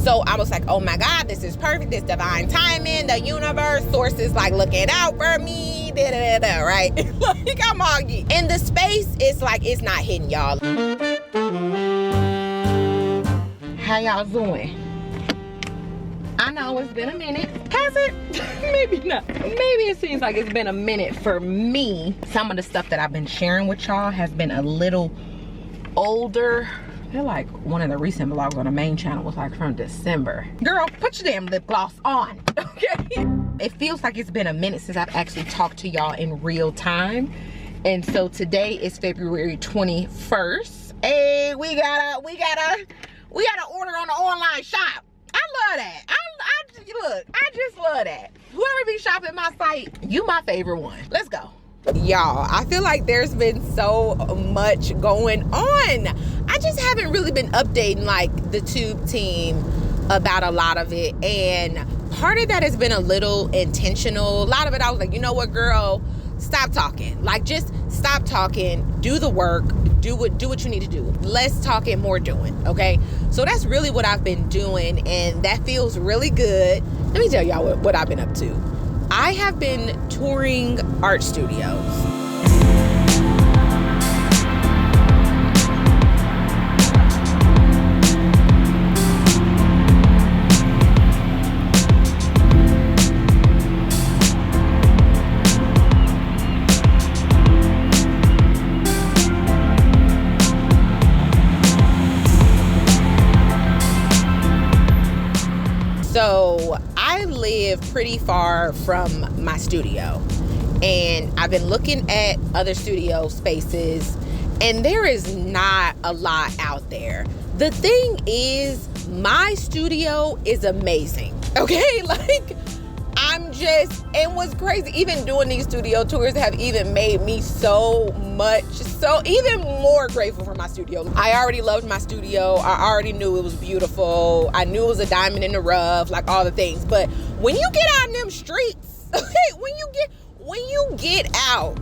So I was like, oh my God, this is perfect. This divine timing, the universe, source is like looking out for me, right? Like I'm all geek. And the space is like, it's not hidden, y'all. How y'all doing? I know it's been a minute. Has it? Maybe not. Maybe it seems like it's been a minute for me. Some of the stuff that I've been sharing with y'all has been a little older. I feel like one of the recent vlogs on the main channel was like from December. Girl, put your damn lip gloss on, okay? It feels like it's been a minute since I've actually talked to y'all in real time. And so today is February 21st. Hey, we got a order on the online shop. I love that. I just love that. Whoever be shopping my site, you my favorite one. Let's go. Y'all, I feel like there's been so much going on. I just haven't really been updating like the tube team about a lot of it, and part of that has been a little intentional. A lot of it I was like, you know what, girl, stop talking. Like, just stop talking, do the work, do what you need to do. Less talking, more doing, okay? So that's really what I've been doing, and that feels really good. Let me tell y'all what I've been up to. I have been touring art studios. So I live pretty far from my studio, and I've been looking at other studio spaces, and there is not a lot out there. The thing is, my studio is amazing, okay? Like, and what's crazy, even doing these studio tours have even made me so even more grateful for my studio. I already loved my studio. I already knew it was beautiful. I knew it was a diamond in the rough, like all the things. But when you get out in them streets, okay, when you get out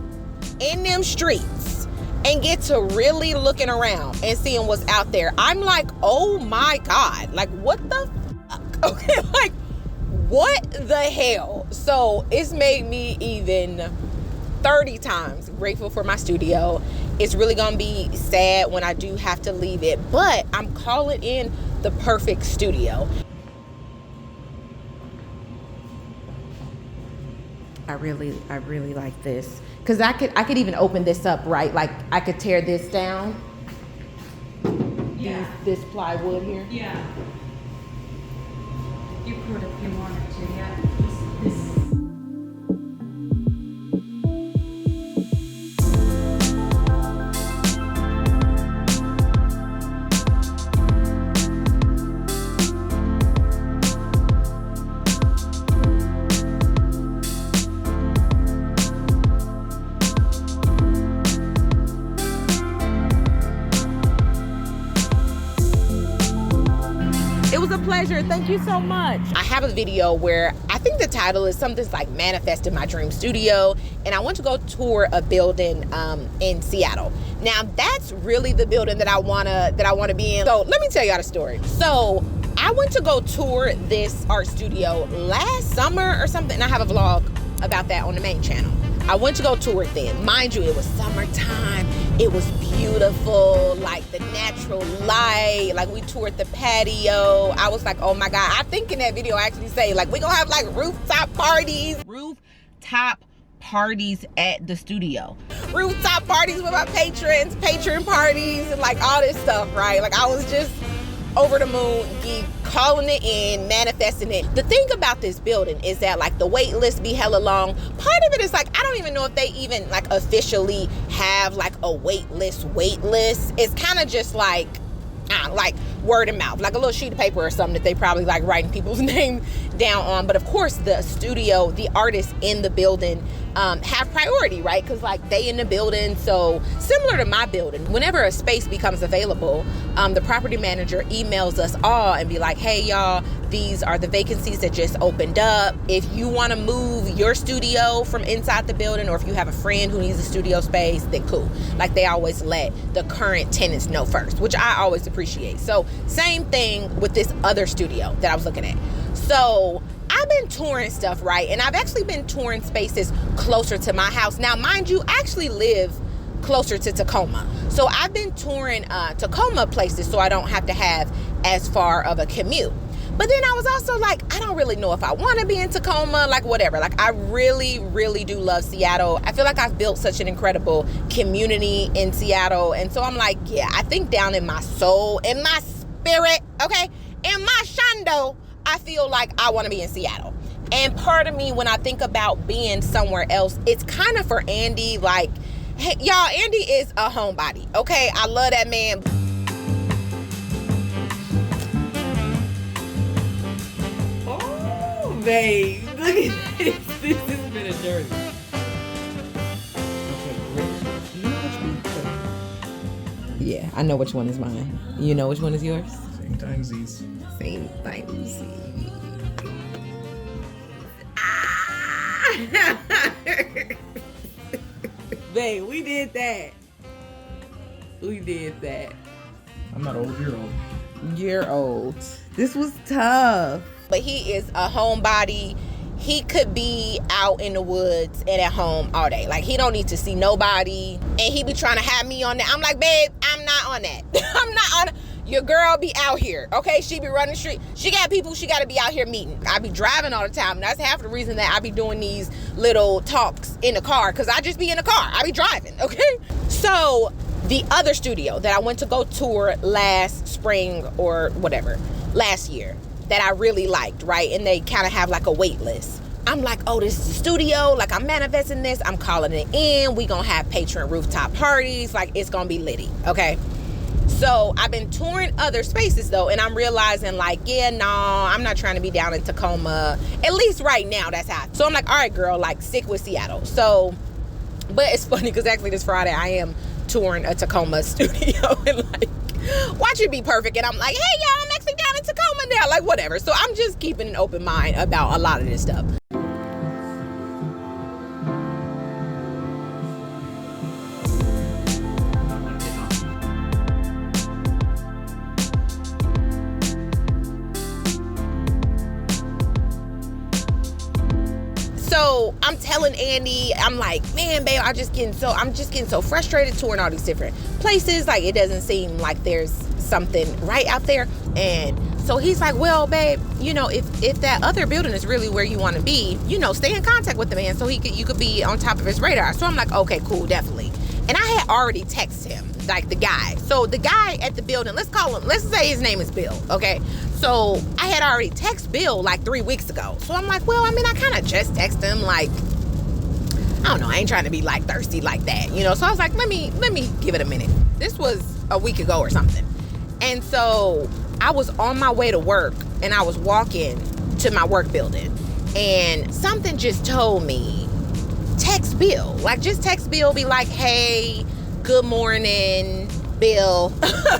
in them streets and get to really looking around and seeing what's out there, I'm like, oh my God, like what the fuck? Okay, like what the hell? So it's made me even 30 times grateful for my studio. It's really gonna be sad when I do have to leave it, but I'm calling in the perfect studio. I really like this, because I could even open this up, right? Like I could tear this down. Yeah. This plywood here. Yeah. You could if you wanted to, yeah. This. It was a pleasure. Thank you so much. I have a video where I think the title is something like Manifesting My Dream Studio, and I went to go tour a building in Seattle. Now that's really the building that I wanna be in. So let me tell y'all the story. So I went to go tour this art studio last summer or something, and I have a vlog about that on the main channel. I went to go tour it then. Mind you, it was summertime. It was beautiful, like the natural light. Like we toured the patio. I was like, oh my God. I think in that video I actually say like we gonna have like rooftop parties. Rooftop parties at the studio. Rooftop parties with my patrons, patron parties, and like all this stuff, right? Like I was just over the moon, geek, calling it in, manifesting it. The thing about this building is that like the wait list be hella long. Part of it is like I don't even know if they even like officially have like a wait list. It's kind of just like like word of mouth, like a little sheet of paper or something that they probably like writing people's name down on. But of course the studio, the artists in the building have priority, right? Because like they in the building. So similar to my building, whenever a space becomes available, the property manager emails us all and be like, hey y'all, these are the vacancies that just opened up. If you want to move your studio from inside the building, or if you have a friend who needs a studio space, then cool. Like they always let the current tenants know first, which I always appreciate. So Same thing with this other studio that I was looking at. So I've been touring stuff, right? And I've actually been touring spaces closer to my house. Now, mind you, I actually live closer to Tacoma. So I've been touring Tacoma places so I don't have to have as far of a commute. But then I was also like, I don't really know if I want to be in Tacoma, like whatever. Like I really, really do love Seattle. I feel like I've built such an incredible community in Seattle. And so I'm like, yeah, I think down in my soul, in my spirit, okay, in my shando, I feel like I want to be in Seattle. And part of me, when I think about being somewhere else, it's kind of for Andy, like, hey, y'all, Andy is a homebody, okay? I love that man. Oh, babe, look at this. This has been a journey. Yeah, I know which one is mine. You know which one is yours? Same time Z's. Same thing. Babe, we did that. We did that. I'm not old, you're old. You're old. This was tough. But he is a homebody. He could be out in the woods and at home all day. Like, he don't need to see nobody. And he be trying to have me on that. I'm like, babe, I'm not on that. I'm not on. Your girl be out here, okay? She be running the street. She got people she got to be out here meeting. I be driving all the time. And that's half the reason that I be doing these little talks in the car, because I just be in the car. I be driving, okay? So the other studio that I went to go tour last spring or whatever, last year, that I really liked, right? And they kind of have like a wait list. I'm like, oh, this is the studio. Like, I'm manifesting this. I'm calling it in. We gonna have patron rooftop parties. Like, it's gonna be litty, okay? So I've been touring other spaces though, and I'm realizing like, yeah, no, I'm not trying to be down in Tacoma. At least right now, that's how. So I'm like, all right, girl, like stick with Seattle. So, but it's funny because actually this Friday I am touring a Tacoma studio and like, watch it be perfect. And I'm like, hey y'all, I'm actually down in Tacoma now. Like whatever. So I'm just keeping an open mind about a lot of this stuff. So I'm telling Andy, I'm like, man, babe, I'm just getting so frustrated touring all these different places. Like, it doesn't seem like there's something right out there. And so he's like, well, babe, you know, if that other building is really where you want to be, you know, stay in contact with the man so you could be on top of his radar. So I'm like, okay, cool, definitely. And I had already texted him, like the guy. So the guy at the building, let's say his name is Bill, okay? So I had already texted Bill like 3 weeks ago. So I'm like, well, I mean, I kind of just texted him, like, I don't know, I ain't trying to be like thirsty like that, you know? So I was like, let me give it a minute. This was a week ago or something. And so I was on my way to work and I was walking to my work building and something just told me, text Bill. Like, just text Bill, be like, hey, good morning, Bill.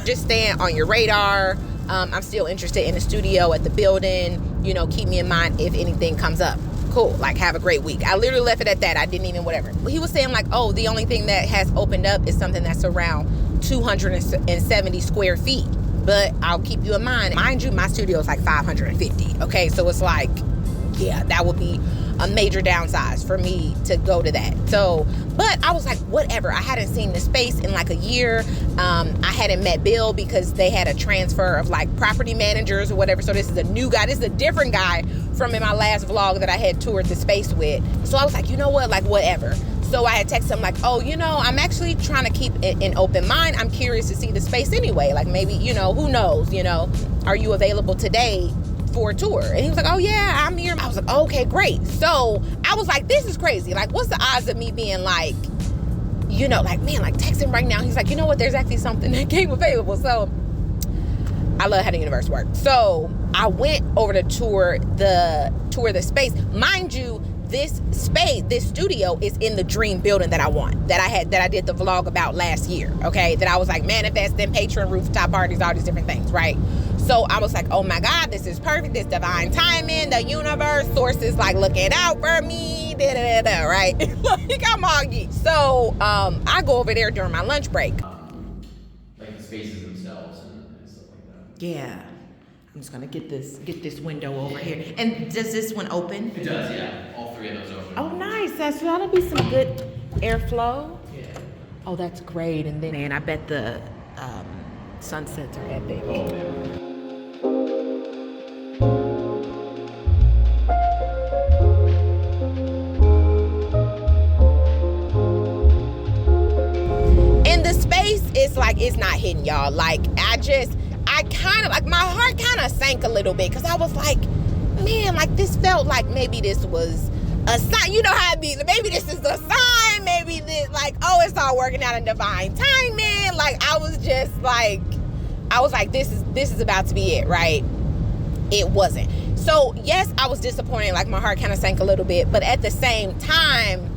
Just staying on your radar. I'm still interested in the studio at the building. You know, keep me in mind if anything comes up. Cool. Like, have a great week. I literally left it at that. I didn't even whatever. He was saying like, oh, the only thing that has opened up is something that's around 270 square feet. But I'll keep you in mind. Mind you, my studio is like 550. Okay, so it's like, yeah, that would be a major downsize for me to go to that. So, but I was like, whatever. I hadn't seen the space in like a year. I hadn't met Bill because they had a transfer of like property managers or whatever. So this is a new guy. This is a different guy from in my last vlog that I had toured the space with. So I was like, you know what? Like, whatever. So I had texted him like, oh, you know, I'm actually trying to keep an open mind. I'm curious to see the space anyway. Like, maybe, you know, who knows, you know, are you available today for a tour? And he was like, oh yeah, I'm here. I was like, okay, great. So I was like, this is crazy. Like, what's the odds of me being like, you know, like, man, like text him right now. He's like, you know what, there's actually something that came available. So I love how the universe works. So I went over to tour the space. Mind you, this space, this studio is in the dream building that I want, that I did the vlog about last year, okay? That I was like manifesting, patron rooftop parties, all these different things, right? So I was like, oh my God, this is perfect. This divine timing, the universe, sources like looking out for me, right? Like, I'm all geek. So I go over there during my lunch break. Like the spaces themselves and stuff like Yeah. I'm just gonna get this window over here. And does this one open? It does, yeah. All three of those open. Oh, nice. That'll be some good airflow. Yeah. Oh, that's great. And then, man, I bet the sunsets are epic. Oh, yeah. And the space is like, it's not hidden, y'all. Like, I kind of, like, my heart kind of sank a little bit because I was like, man, like, this felt like maybe this was a sign. You know how it be. Maybe this is a sign. Maybe this, like, oh, it's all working out in divine timing. Like, I was like, this is about to be it, right? It wasn't. So, yes, I was disappointed. Like, my heart kind of sank a little bit. But at the same time,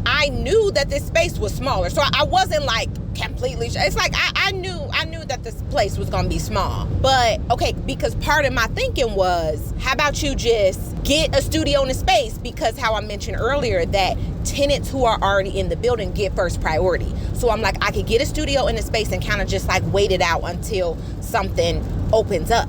I knew that this space was smaller. So I wasn't like completely, it's like I knew that this place was gonna be small. But okay, because part of my thinking was, how about you just get a studio in the space? Because how I mentioned earlier that tenants who are already in the building get first priority. So I'm like, I could get a studio in the space and kind of just like wait it out until something opens up.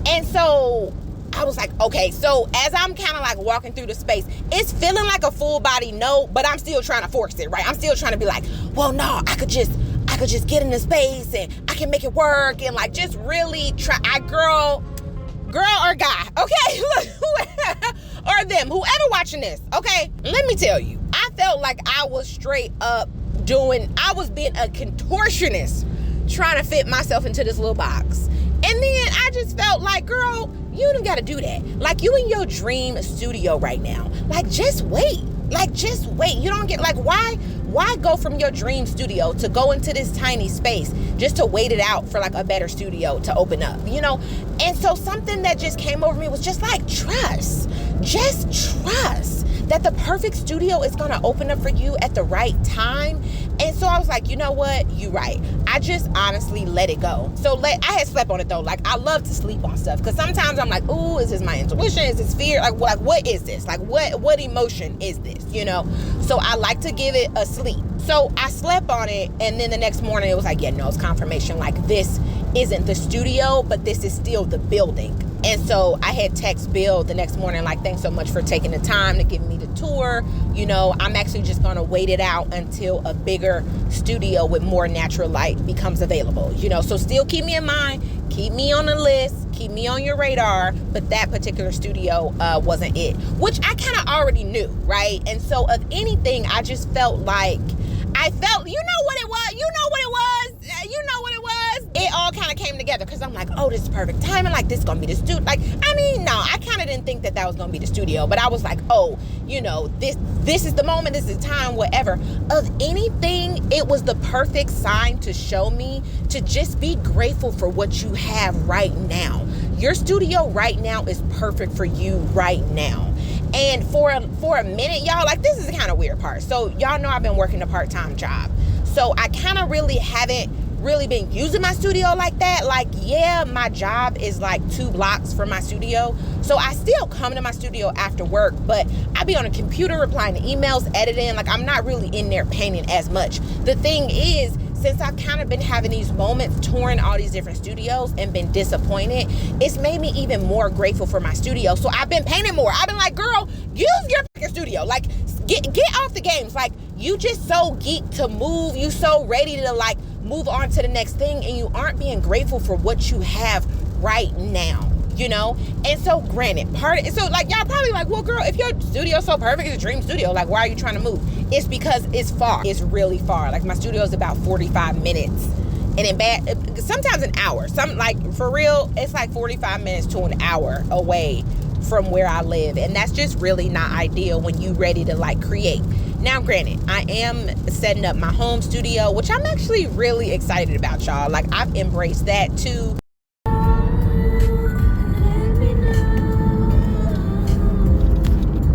And so I was like, okay, so as I'm kind of like walking through the space, it's feeling like a full body no, but I'm still trying to force it, right? I'm still trying to be like, well, no, I could just get in the space and I can make it work and like just really try. Girl or guy, okay? Or them, whoever watching this, okay? Let me tell you, I felt like I was straight up I was being a contortionist trying to fit myself into this little box. And then I just felt like, girl, you don't got to do that. Like, you in your dream studio right now. Like, just wait. You don't get, like, why go from your dream studio to go into this tiny space just to wait it out for, like, a better studio to open up, you know? And so something that just came over me was just like, trust. Just trust that the perfect studio is going to open up for you at the right time. And so I was like, you know what? You're right. I just honestly let it go. So I had slept on it though. Like, I love to sleep on stuff because sometimes I'm like, ooh, is this my intuition? Is this fear? Like what is this? Like, what emotion is this? You know? So I like to give it a sleep. So I slept on it, and then the next morning it was like, yeah, no, it's confirmation. Like, this isn't the studio, but this is still the building. And so I had text Bill the next morning, like, thanks so much for taking the time to give me the tour. You know, I'm actually just going to wait it out until a bigger studio with more natural light becomes available. You know, so still keep me in mind, keep me on the list, keep me on your radar. But that particular studio wasn't it, which I kind of already knew, right? And so of anything, I just felt like, you know what it was? It all kind of came together because I'm like, oh, this is perfect timing. Like, this is going to be the studio. Like, I mean, no, I kind of didn't think that was going to be the studio. But I was like, oh, you know, this is the moment. This is the time, whatever. Of anything, it was the perfect sign to show me to just be grateful for what you have right now. Your studio right now is perfect for you right now. And for a minute, y'all, like, this is the kind of weird part. So y'all know I've been working a part-time job. So I kind of really haven't really been using my studio like that. Like, yeah, my job is like 2 blocks from my studio. So I still come to my studio after work, but I be on a computer replying to emails, editing. Like, I'm not really in there painting as much. The thing is, since I've kind of been having these moments touring all these different studios and been disappointed, it's made me even more grateful for my studio. So I've been painting more. I've been like, girl, use your fucking studio. Like, get off the games. Like, you just so geek to move. You so ready to like move on to the next thing, and you aren't being grateful for what you have right now, you know? And so granted, so like, y'all probably like, well, girl, if your studio's so perfect, it's a dream studio, like, why are you trying to move? It's because it's far. It's really far. Like, my studio is about 45 minutes. And sometimes an hour. For real, it's like 45 minutes to an hour away from where I live. And that's just really not ideal when you ready to like create. Now, granted, I am setting up my home studio, which I'm actually really excited about, y'all. Like, I've embraced that too.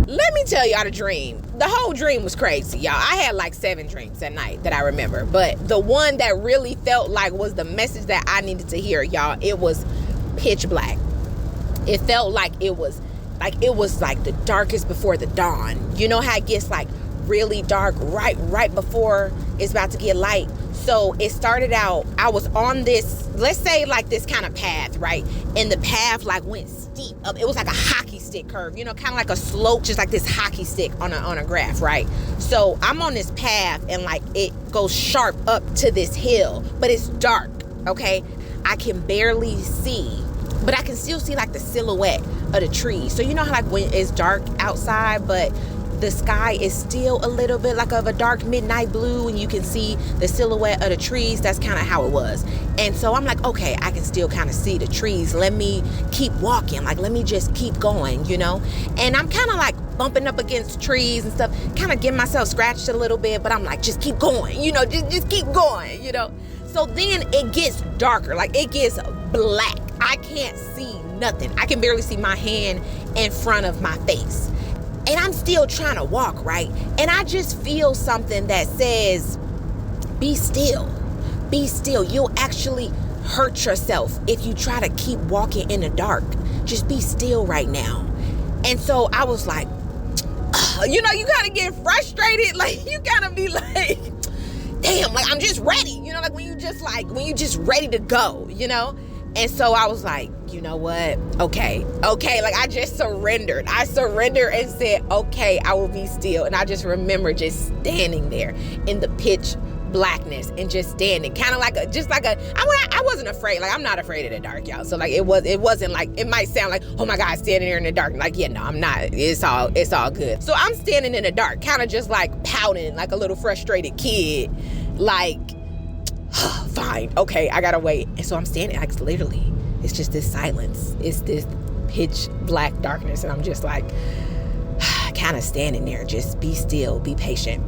Let me tell y'all the dream. The whole dream was crazy, y'all. I had like 7 dreams that night that I remember. But the one that really felt like was the message that I needed to hear, y'all, it was pitch black. It felt like it was like the darkest before the dawn. You know how it gets like really dark right before it's about to get light? So it started out, I was on this, let's say like this kind of path, right? And the path like went steep up. It was like a hockey stick curve, you know, kind of like a slope, just like this hockey stick on a graph, right? So I'm on this path and like it goes sharp up to this hill, but it's dark, okay? I can barely see, but I can still see like the silhouette of the trees. So you know how like when it's dark outside, but the sky is still a little bit like of a dark midnight blue and you can see the silhouette of the trees. That's kind of how it was. And so I'm like, okay, I can still kind of see the trees. Let me keep walking. Like, let me just keep going, you know? And I'm kind of like bumping up against trees and stuff, kind of getting myself scratched a little bit, but I'm like, just keep going, you know, just keep going, you know? So then it gets darker, like it gets black. I can't see nothing. I can barely see my hand in front of my face. And I'm still trying to walk, right? And I just feel something that says, be still. Be still. You'll actually hurt yourself if you try to keep walking in the dark. Just be still right now. And so I was like, you know, you gotta get frustrated. Like, you gotta be like, damn, like I'm just ready. You know, like when you just ready to go, you know? And so I was like, you know what? Okay. Like I just surrendered. I surrendered and said, okay, I will be still. And I just remember just standing there in the pitch blackness and just standing, kind of like I wasn't afraid. Like I'm not afraid of the dark, y'all. So like it wasn't like, it might sound like, oh my God, standing there in the dark. Like, yeah, no, I'm not. It's all good. So I'm standing in the dark, kind of just like pouting like a little frustrated kid, like, fine, okay, I gotta wait. And so I'm standing, like literally, it's just this silence. It's this pitch black darkness. And I'm just like, kind of standing there, just be still, be patient.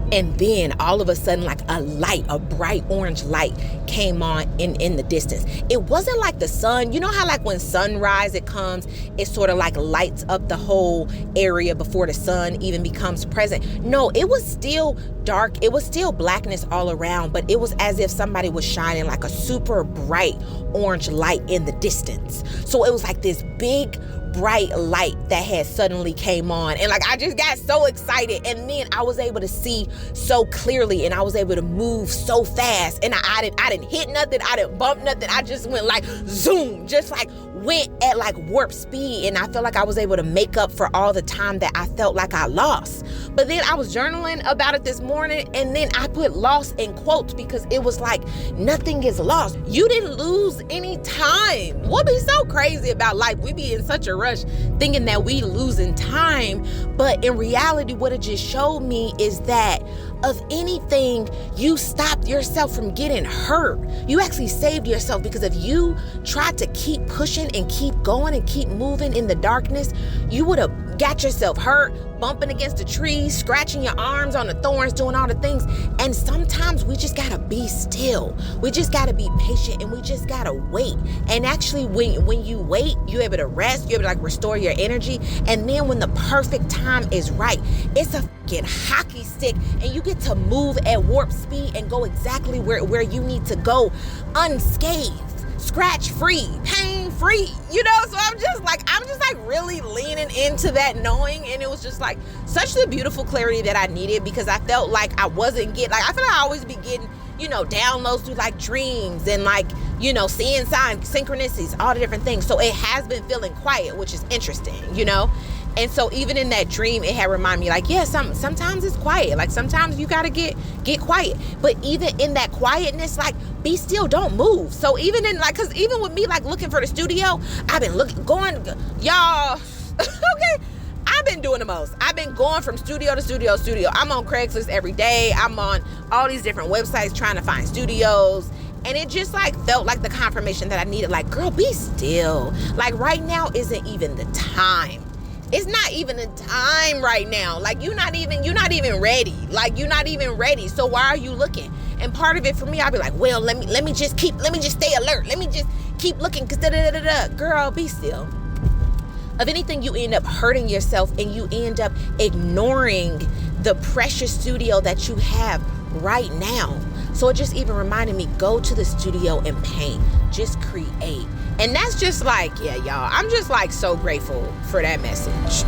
And then all of a sudden, like a bright orange light came on in the distance. It wasn't like the sun. You know how like when sunrise it comes, it sort of like lights up the whole area before the sun even becomes present. No, it was still dark. It was still blackness all around, but it was as if somebody was shining like a super bright orange light in the distance. So it was like this big bright light that had suddenly came on, and like I just got so excited, and then I was able to see so clearly, and I was able to move so fast, and I didn't hit nothing, I didn't bump nothing, I just went like zoom, just like went at like warp speed, and I felt like I was able to make up for all the time that I felt like I lost. But then I was journaling about it this morning, and then I put lost in quotes because it was like nothing is lost. You didn't lose any time. What be so crazy about life? We be in such a rush thinking that we losing time, but in reality what it just showed me is that of anything, you stopped yourself from getting hurt. You actually saved yourself, because if you tried to keep pushing and keep going and keep moving in the darkness, you would have got yourself hurt, bumping against the trees, scratching your arms on the thorns, doing all the things. And sometimes we just gotta be still. We just gotta be patient, and we just gotta wait. And actually when you wait, you're able to rest, you're able to like restore your energy. And then when the perfect time is right, it's a fucking hockey stick, and you get to move at warp speed and go exactly where you need to go, unscathed, scratch free, pain free, you know? So I'm just like really leaning into that knowing, and it was just like such the beautiful clarity that I needed, because I felt like I wasn't getting, like I feel like I always be getting, you know, downloads through like dreams and like, you know, seeing signs, synchronicities, all the different things. So it has been feeling quiet, which is interesting, you know? And so even in that dream, it had reminded me like, yeah, sometimes it's quiet. Like sometimes you gotta get quiet. But even in that quietness, like be still, don't move. So even in like, cause even with me like looking for the studio, I've been going, y'all, okay. I've been doing the most. I've been going from studio to studio. I'm on Craigslist every day. I'm on all these different websites trying to find studios. And it just like felt like the confirmation that I needed. Like, girl, be still. Like right now isn't even the time. It's not even the time right now. Like you're not even ready. Like you're not even ready. So why are you looking? And part of it for me, I'll be like, well, let me just stay alert. Let me just keep looking, cause girl, be still. Of anything, you end up hurting yourself, and you end up ignoring the precious studio that you have right now. So it just even reminded me, go to the studio and paint, just create. And that's just like, yeah, y'all, I'm just like so grateful for that message.